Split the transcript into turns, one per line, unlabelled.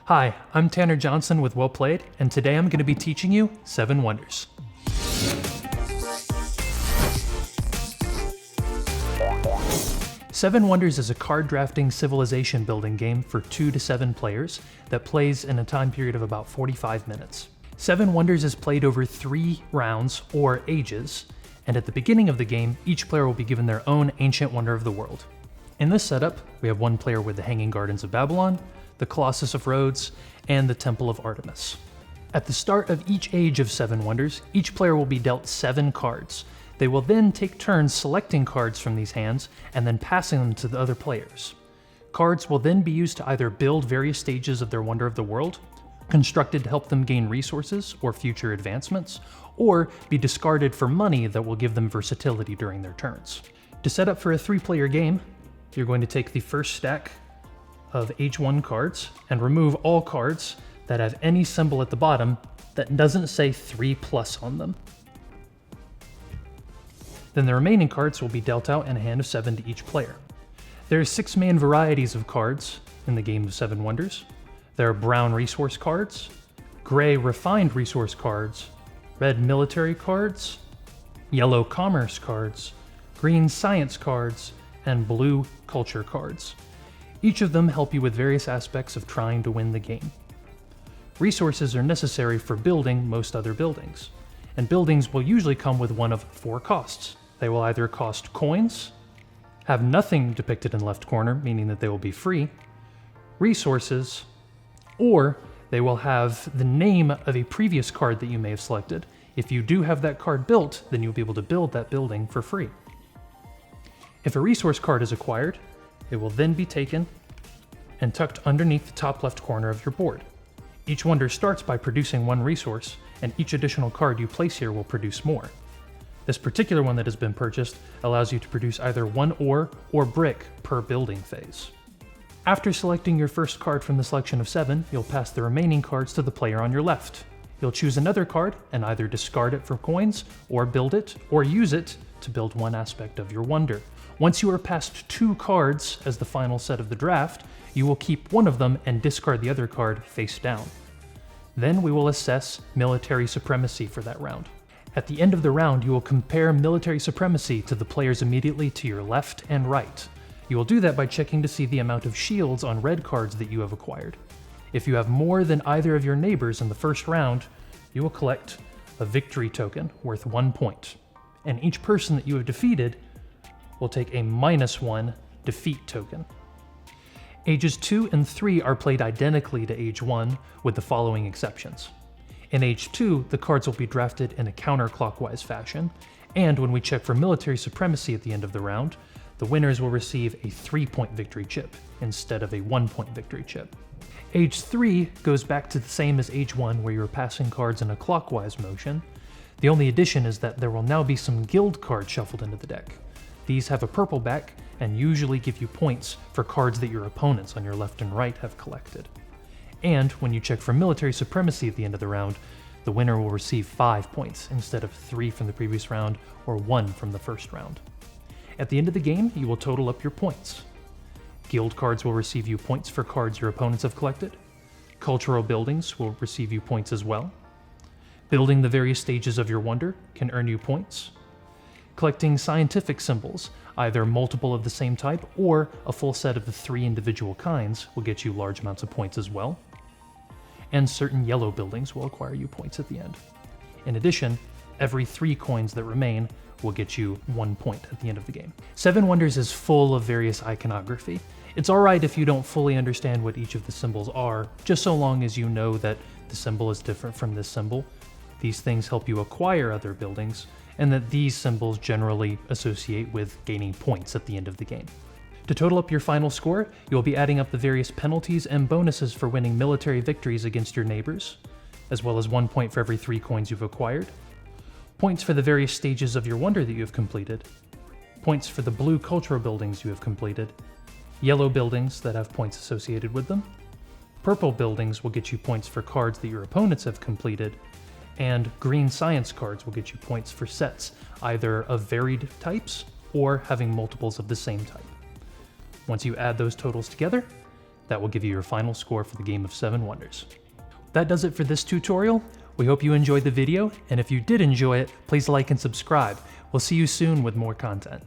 Hi, I'm Tanner Johnson with Well Played, and today I'm going to be teaching you 7 Wonders. Seven Wonders is a card drafting civilization building game for 2 to 7 players that plays in a time period of about 45 minutes. Seven Wonders is played over 3 rounds or ages, and at the beginning of the game, each player will be given their own ancient wonder of the world. In this setup, we have one player with the Hanging Gardens of Babylon, the Colossus of Rhodes, and the Temple of Artemis. At the start of each age of Seven Wonders, each player will be dealt 7 cards. They will then take turns selecting cards from these hands and then passing them to the other players. Cards will then be used to either build various stages of their Wonder of the World, constructed to help them gain resources or future advancements, or be discarded for money that will give them versatility during their turns. To set up for a 3-player game, you're going to take the first stack of Age 1 cards and remove all cards that have any symbol at the bottom that doesn't say 3+ on them. Then the remaining cards will be dealt out in a hand of 7 to each player. There are 6 main varieties of cards in the game of Seven Wonders. There are brown resource cards, gray refined resource cards, red military cards, yellow commerce cards, green science cards, and blue culture cards. Each of them help you with various aspects of trying to win the game. Resources are necessary for building most other buildings, and buildings will usually come with one of 4 costs. They will either cost coins, have nothing depicted in left corner, meaning that they will be free, resources, or they will have the name of a previous card that you may have selected. If you do have that card built, then you'll be able to build that building for free. If a resource card is acquired, it will then be taken and tucked underneath the top left corner of your board. Each wonder starts by producing 1 resource, and each additional card you place here will produce more. This particular one that has been purchased allows you to produce either 1 ore or brick per building phase. After selecting your first card from the selection of 7, you'll pass the remaining cards to the player on your left. You'll choose another card and either discard it for coins, or build it, or use it to build one aspect of your wonder. Once you are past 2 cards as the final set of the draft, you will keep one of them and discard the other card face down. Then we will assess military supremacy for that round. At the end of the round, you will compare military supremacy to the players immediately to your left and right. You will do that by checking to see the amount of shields on red cards that you have acquired. If you have more than either of your neighbors in the first round, you will collect a victory token worth 1 point, and each person that you have defeated will take a -1 defeat token. Ages 2 and 3 are played identically to Age 1, with the following exceptions. In Age 2, the cards will be drafted in a counterclockwise fashion, and when we check for military supremacy at the end of the round, the winners will receive a 3-point victory chip instead of a 1-point victory chip. Age 3 goes back to the same as Age 1, where you're passing cards in a clockwise motion. The only addition is that there will now be some guild cards shuffled into the deck. These have a purple back and usually give you points for cards that your opponents on your left and right have collected. And when you check for military supremacy at the end of the round, the winner will receive 5 points instead of 3 from the previous round or 1 from the first round. At the end of the game, you will total up your points. Guild cards will receive you points for cards your opponents have collected. Cultural buildings will receive you points as well. Building the various stages of your wonder can earn you points. Collecting scientific symbols, either multiple of the same type or a full set of the 3 individual kinds, will get you large amounts of points as well. And certain yellow buildings will acquire you points at the end. In addition, every 3 coins that remain will get you 1 point at the end of the game. Seven Wonders is full of various iconography. It's alright if you don't fully understand what each of the symbols are, just so long as you know that the symbol is different from this symbol. These things help you acquire other buildings, and that these symbols generally associate with gaining points at the end of the game. To total up your final score, you'll be adding up the various penalties and bonuses for winning military victories against your neighbors, as well as 1 point for every 3 coins you've acquired, points for the various stages of your wonder that you have completed, points for the blue cultural buildings you have completed, yellow buildings that have points associated with them, purple buildings will get you points for cards that your opponents have completed, and green science cards will get you points for sets, either of varied types or having multiples of the same type. Once you add those totals together, That will give you your final score for the game of 7 Wonders. That does it for this tutorial. We hope you enjoyed the video, and if you did enjoy it, please like and subscribe. We'll see you soon with more content.